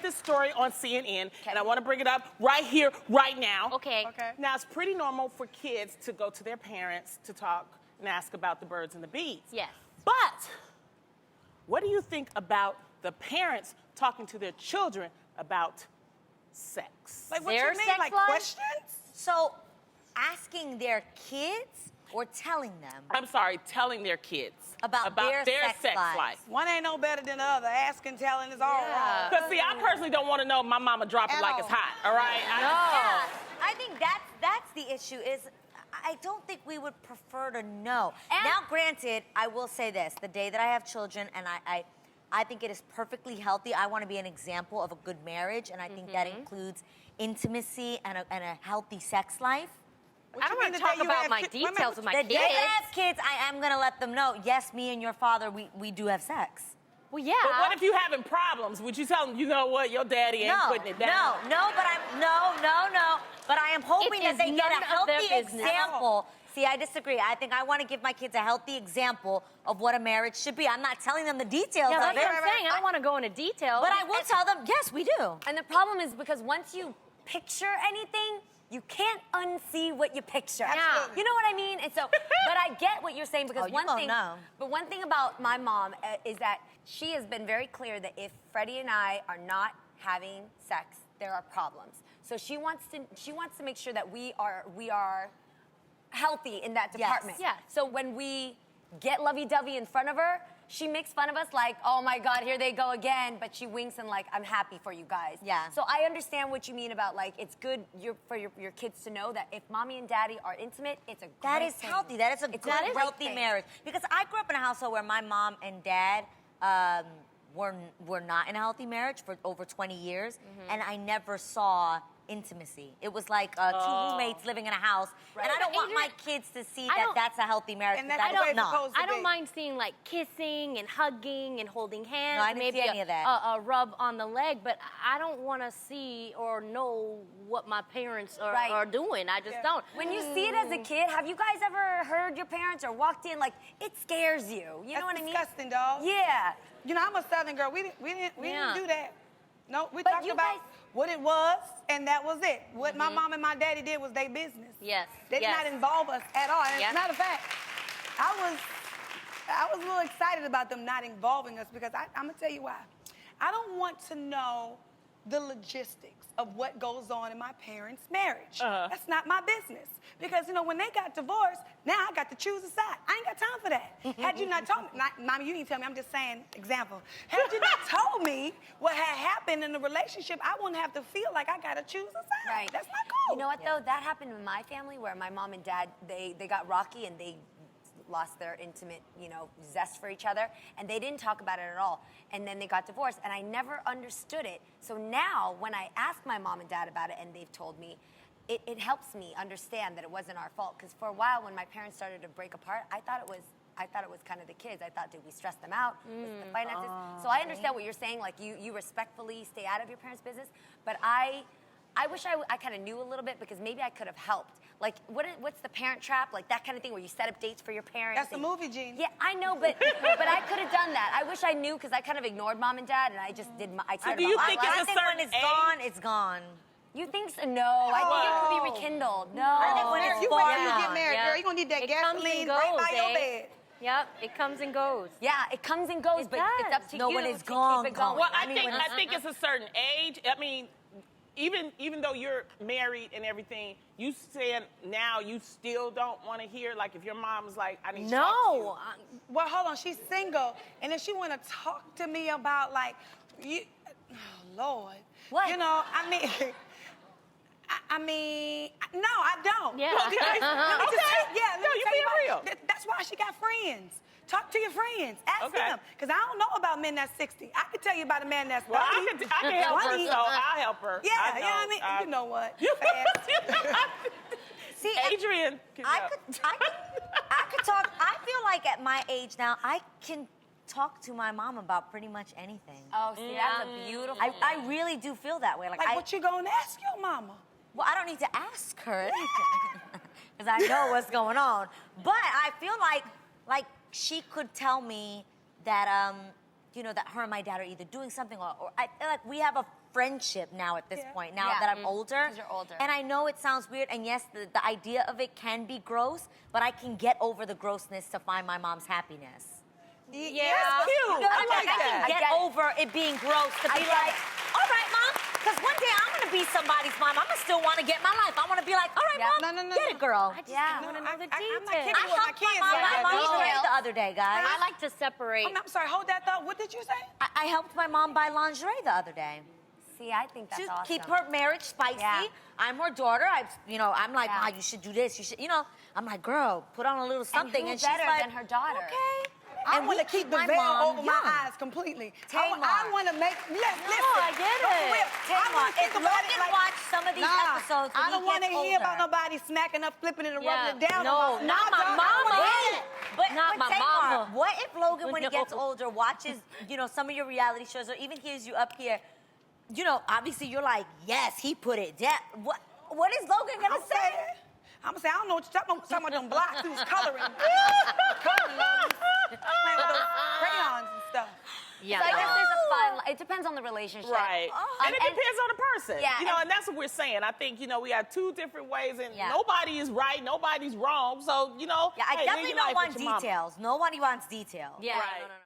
this story on CNN, and I want to bring it up right here, right now. Okay. Now, it's pretty normal for kids to go to their parents to talk and ask about the birds and the bees. Yes. But what do you think about the parents talking to their children about sex? Like what Their you mean? sex Like life? questions? So, asking their kids or telling them I'm sorry, telling their kids about their sex lives. life. One ain't no better than the other. Asking, telling is all wrong. Because, see, I personally don't want to know my mama drop it At like all. it's hot, all right? Yeah, I think that's the issue is I don't think we would prefer to know. And- Now, granted, I will say this. The day that I have children, and I think it is perfectly healthy. I want to be an example of a good marriage, and I think that includes intimacy and a healthy sex life. I don't want to talk about my details with my The kids. day that I have kids, I am going to let them know, yes, me and your father, we do have sex. Well, yeah. But what if you having problems? Would you tell them, you know what, your daddy ain't putting it down? No, but I am hoping It that they is get a none of their healthy business. example. See, I disagree. I think I want to give my kids a healthy example of what a marriage should be. I'm not telling them the details Yeah, of that's it. what I'm saying. I don't want to go into detail. But I will tell them, yes, we do. And the problem is because once you picture anything, you can't unsee what you picture. Yeah. You know what I mean? And so, but I get what you're saying because Oh, you one won't thing. know. But one thing about my mom is that she has been very clear that if Freddie and I are not having sex, there are problems. So she wants to make sure that we are healthy in that Yes. department. Yes. So when we get lovey-dovey in front of her, she makes fun of us like, oh my God, here they go again. But she winks and like, I'm happy for you guys. Yeah. So I understand what you mean about like, it's good for your kids to know that if mommy and daddy are intimate, it's a That great is thing. healthy. That is a good, great healthy thing. marriage. Because I grew up in a household where my mom and dad were not in a healthy marriage for over 20 years, and I never saw intimacy. It was like two roommates living in a house, and I don't want my kids to see that that's a healthy marriage. And because that's that the way is it's not. supposed to I don't be. mind seeing like kissing and hugging and holding hands. No, I didn't maybe see any of that. A rub on the leg, but I don't want to see or know what my parents Right. are doing. I just don't. When you see it as a kid, have you guys ever heard your parents or walked in like it scares you? You know what I mean? Disgusting, dog. Yeah. You know, I'm a Southern girl. We didn't Yeah. do that. No, we But talked you about guys- what it was, and that was it. What my mom and my daddy did was their business. Yes, They did yes. not involve us at all. And Yes. as a matter of fact, I was a little excited about them not involving us because I'm gonna tell you why. I don't want to know the logistics of what goes on in my parents' marriage. That's not my business. Because, you know, when they got divorced, now I got to choose a side. I ain't got time for that. Had you not told me, Mommy, you didn't tell me, I'm just saying, example. Had you not told me what had happened in the relationship, I wouldn't have to feel like I got to choose a side. Right. That's not cool. You know what though? That happened in my family where my mom and dad they got rocky and they lost their intimate, zest for each other, and they didn't talk about it at all. And then they got divorced, and I never understood it. So now, when I ask my mom and dad about it, and they've told me, it helps me understand that it wasn't our fault. Because for a while, when my parents started to break apart, I thought it was kind of the kids. I thought, did we stress them out? Was it the finances? So I understand what you're saying. Like you respectfully stay out of your parents' business. But I wish I kind of knew a little bit because maybe I could have helped. Like, what's the Parent Trap? Like that kind of thing where you set up dates for your parents. That's the movie, Jean. Yeah, I know, but I could have done that. I wish I knew because I kind of ignored mom and dad, and I just did. I cared do you about think my it's life. a I think when certain it's age? gone, it's gone. You think so? No, I think it could be rekindled. No. I think when it's You far wait till you gone. get married, Yeah. girl. You're going to need that It comes and gasoline goes, right by your eh? bed. Yep, it comes and goes. Yeah, it comes and goes, It but does. it's up to No, you when it's to gone, keep it gone. going. Well, I mean, when I think it's a certain age. I mean, even though you're married and everything, you saying now you still don't want to hear, like if your mom's like, I need to talk to you. No. Well, hold on. She's single, and if she want to talk to me about like you, oh Lord, What? You know, I mean, no, I don't. Yeah. Let me just Okay. yeah, let No, me you tell being about- real. That's why she got friends. Talk to your friends. Ask Okay. them, because I don't know about men that's 60. I can tell you about a man that's 30. Well, I can help her, 20. so I'll help her. Yeah, I you know what I mean? You know what? Fast. See, Adrian. I could talk. I feel like at my age now, I can talk to my mom about pretty much anything. Oh, see, that's a beautiful. I really do feel that way. Like, what you gonna ask your mama? Well, I don't need to ask her anything because I know what's going on. But I feel like she could tell me that that her and my dad are either doing something or I feel like we have a friendship now at this Yeah. point, now Yeah. that I'm older. 'Cause you're older. And I know it sounds weird, and yes, the idea of it can be gross, but I can get over the grossness to find my mom's happiness. Yeah. That's cute. You know, I like I that. can get get it. over it being gross to be get like, it. all right, mom, because one day I'm gonna be somebody's mom. I'm gonna still want to get my life. I want to be like, all right, Yeah. mom, No, get it, girl. I just Yeah. want to know the I'm not details. kidding I with my helped my kids mom like buy that. lingerie details. the other day, guys. I like to separate. I'm sorry, hold that thought. What did you say? I helped my mom buy lingerie the other day. See, I think that's To awesome. keep her marriage spicy. Yeah. I'm her daughter. I'm like, Yeah. you should do this. You should, I'm like, girl, put on a little something. who And she's better like, than her daughter? Okay. I And want we to keep the my veil mom over young. my eyes completely. Tamar. I want to make, yes, listen. I get No, for it. real. I Tamar, want to think if about it Logan like, watched some of these episodes when I don't he want to gets hear about older. nobody smacking up, flipping it, and Yeah. rubbing it down. No, on not my dog, I mama. wanna hear it. But Not my Tamar, mama. what if Logan, when he gets No. older, watches, some of your reality shows, or even hears you up here, obviously you're like, yes, he put it down. What is Logan gonna say? I'm gonna say, I don't know what you're talking about. Talking about them blocks. He was coloring. Coloring, playing with those crayons and stuff. Yeah. So I guess there's a fine. It depends on the relationship. Right. And it depends on the person. Yeah, You know, and that's what we're saying. I think, we have two different ways, and Yeah. nobody is right, nobody's wrong. So, Yeah, I hey, live definitely your don't life want with your mama. details. Nobody wants details. Yeah. Right. No.